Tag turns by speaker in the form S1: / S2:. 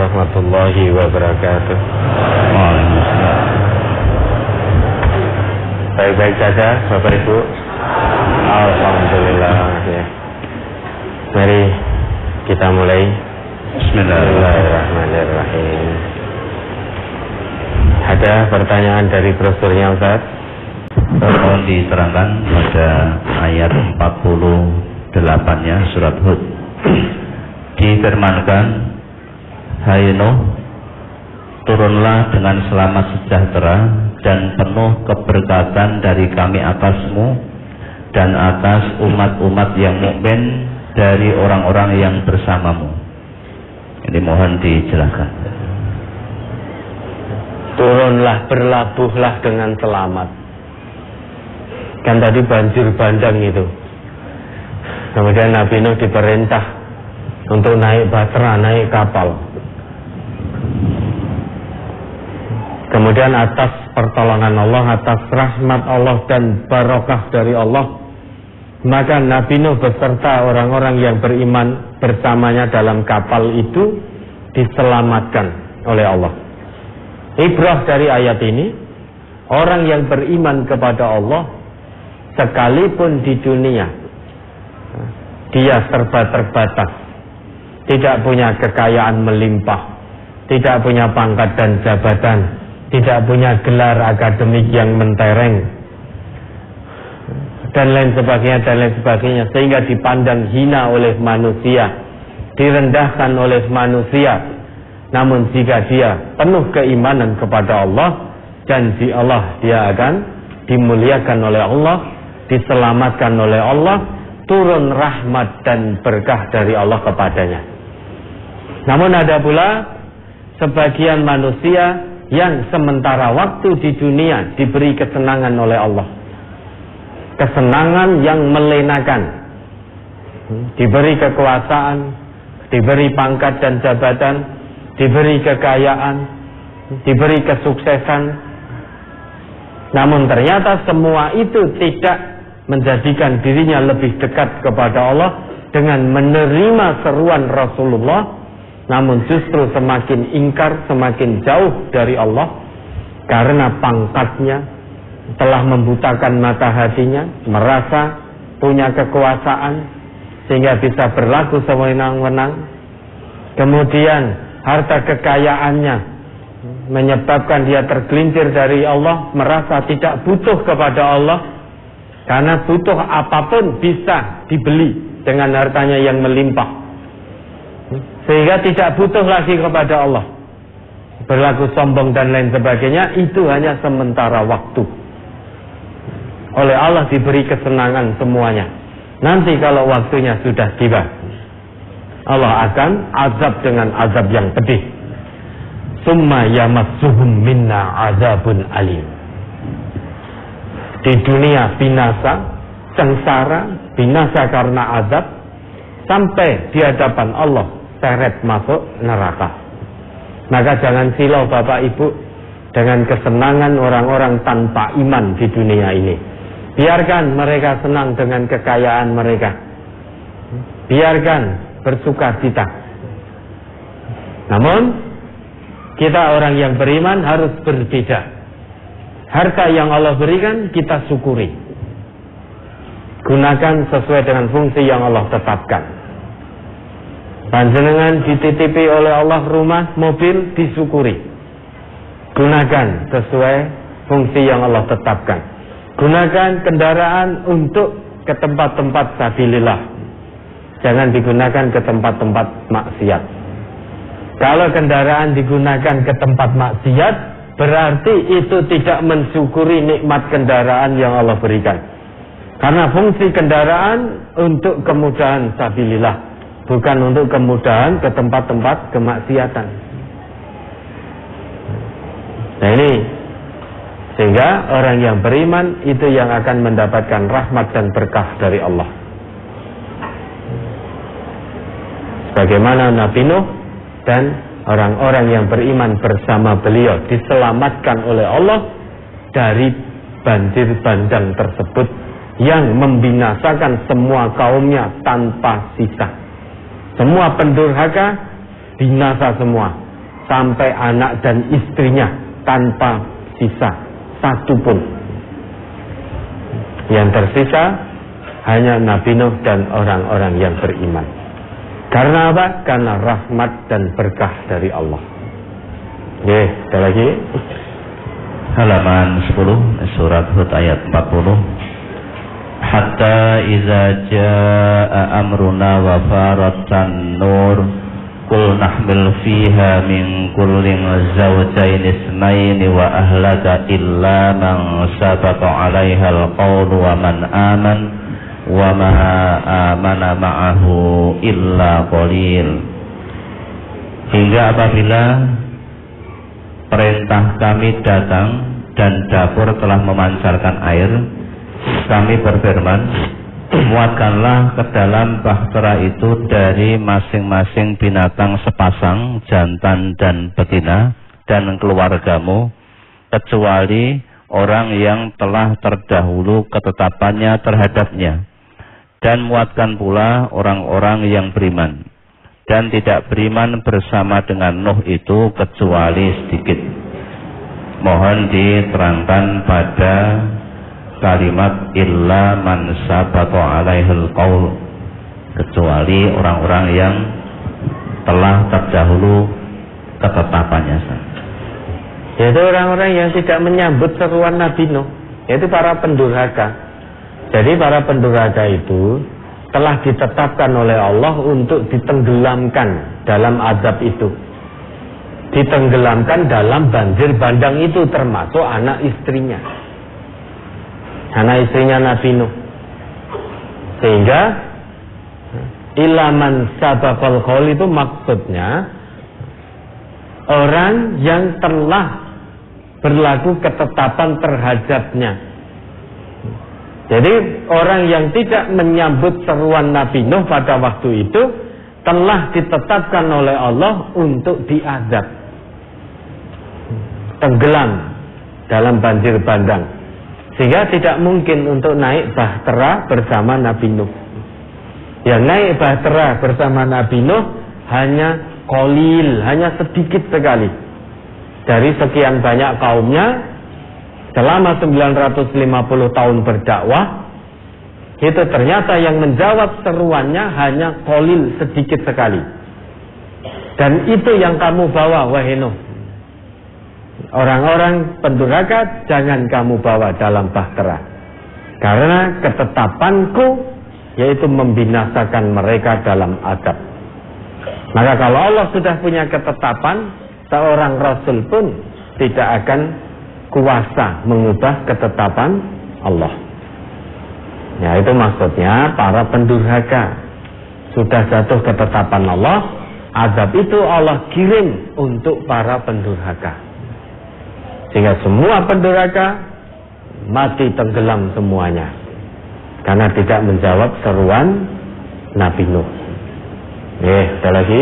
S1: warahmatullahi wabarakatuh. Baik-baik saja Bapak Ibu. Alhamdulillah ya. Mari kita mulai. Bismillahirrahmanirrahim. Ada pertanyaan dari brosurnya Ustaz?
S2: Mohon diterangkan pada ayat 48-nya surat Hud. Difirmankan, hai Nuh, turunlah dengan selamat sejahtera dan penuh keberkatan dari kami atasmu dan atas umat-umat yang mukmin dari orang-orang yang bersamamu. Ini mohon dijelaskan.
S1: Turunlah, berlabuhlah dengan selamat. Kan tadi banjir bandang itu. Kemudian Nabi Nuh diperintah untuk naik batra, naik kapal. Kemudian atas pertolongan Allah, atas rahmat Allah dan barokah dari Allah, maka Nabi Nuh beserta orang-orang yang beriman bersamanya dalam kapal itu diselamatkan oleh Allah. Ibrah dari ayat ini, orang yang beriman kepada Allah sekalipun di dunia dia serba terbatas, tidak punya kekayaan melimpah, tidak punya pangkat dan jabatan, tidak punya gelar akademik yang mentereng, dan lain sebagainya, sehingga dipandang hina oleh manusia, direndahkan oleh manusia. Namun jika dia penuh keimanan kepada Allah, janji Allah dia akan dimuliakan oleh Allah, diselamatkan oleh Allah, turun rahmat dan berkah dari Allah kepadanya. Namun ada pula sebagian manusia yang sementara waktu di dunia diberi kesenangan oleh Allah, kesenangan yang melenakan, diberi kekuasaan, diberi pangkat dan jabatan, diberi kekayaan, diberi kesuksesan. Namun ternyata semua itu tidak menjadikan dirinya lebih dekat kepada Allah dengan menerima seruan Rasulullah, namun justru semakin ingkar, semakin jauh dari Allah karena pangkatnya telah membutakan mata hatinya, merasa punya kekuasaan sehingga bisa berlaku sewenang-wenang. Kemudian harta kekayaannya menyebabkan dia tergelincir dari Allah, merasa tidak butuh kepada Allah, karena butuh apapun bisa dibeli dengan hartanya yang melimpah, sehingga tidak butuh lagi kepada Allah, berlaku sombong dan lain sebagainya. Itu hanya sementara waktu. Oleh Allah diberi kesenangan semuanya. Nanti kalau waktunya sudah tiba, Allah akan azab dengan azab yang pedih. Summa yamassuhum minna azabun alim. Di dunia binasa, sengsara, binasa karena azab, sampai di hadapan Allah seret masuk neraka. Maka jangan silau Bapak Ibu dengan kesenangan orang-orang tanpa iman di dunia ini. Biarkan mereka senang dengan kekayaan mereka, biarkan bersuka cita. Namun kita orang yang beriman harus berbeda. Harta yang Allah berikan kita syukuri, gunakan sesuai dengan fungsi yang Allah tetapkan. Panjenengan dititipi oleh Allah rumah, mobil, disyukuri, gunakan sesuai fungsi yang Allah tetapkan. Gunakan kendaraan untuk ke tempat-tempat sabilillah, jangan digunakan ke tempat-tempat maksiat. Kalau kendaraan digunakan ke tempat maksiat, berarti itu tidak mensyukuri nikmat kendaraan yang Allah berikan. Karena fungsi kendaraan untuk kemudahan sabilillah, bukan untuk kemudahan ke tempat-tempat kemaksiatan. Nah ini, sehingga orang yang beriman itu yang akan mendapatkan rahmat dan berkah dari Allah. Sebagaimana Nabi Nuh dan orang-orang yang beriman bersama beliau diselamatkan oleh Allah dari banjir bandang tersebut yang membinasakan semua kaumnya tanpa sisa. Semua pendurhaka binasa semua. sampai anak dan istrinya tanpa sisa satu pun. Yang tersisa hanya Nabi Nuh dan orang-orang yang beriman. Karena apa? Karena rahmat dan berkah dari Allah. Ada lagi.
S2: Halaman 10 surat Hud ayat 40. Hatta iza jaa amruna wa faratan nur qul nahmil fiha min kullin zawjayn isnayn wa ahlaka illa man sabaqa 'alaiha al-qawl wa man aman wa ma amana ma'ahu illa qalil. Hingga apabila perintah kami datang dan dapur telah memancarkan air, kami berfirman, muatkanlah ke dalam bahtera itu dari masing-masing binatang sepasang, jantan dan betina, dan keluargamu, kecuali orang yang telah terdahulu ketetapannya terhadapnya, dan muatkan pula orang-orang yang beriman, dan tidak beriman bersama dengan Nuh itu kecuali sedikit. Mohon diterangkan pada kalimat illa man sabaqa alaihil qaul, kecuali orang-orang yang telah terdahulu ketetapannya.
S1: Yaitu orang-orang yang tidak menyambut seruan Nabi Nuh, yaitu para pendurhaka. Jadi para pendurhaka itu telah ditetapkan oleh Allah untuk ditenggelamkan dalam azab itu, ditenggelamkan dalam banjir bandang itu, termasuk anak istrinya Nabi Nuh. Sehingga ilaman sabaqal qaul itu maksudnya orang yang telah berlaku ketetapan terhadapnya. Jadi orang yang tidak menyambut seruan Nabi Nuh pada waktu itu telah ditetapkan oleh Allah untuk diazab, tenggelam dalam banjir bandang, sehingga tidak mungkin untuk naik bahtera bersama Nabi Nuh. Yang naik bahtera bersama Nabi Nuh hanya qalil, hanya sedikit sekali dari sekian banyak kaumnya. Selama 950 tahun berdakwah, itu ternyata yang menjawab seruannya hanya qalil, sedikit sekali. Dan itu yang kamu bawa, wahai Nuh. Orang-orang pendurhaka jangan kamu bawa dalam bahtera, karena ketetapanku yaitu membinasakan mereka dalam azab. Maka kalau Allah sudah punya ketetapan, seorang Rasul pun tidak akan kuasa mengubah ketetapan Allah. Ya, itu maksudnya para pendurhaka. Sudah jatuh ketetapan Allah, azab itu Allah kirim untuk para pendurhaka, sehingga semua pendurhaka mati tenggelam semuanya karena tidak menjawab seruan Nabi Nuh. Ada lagi.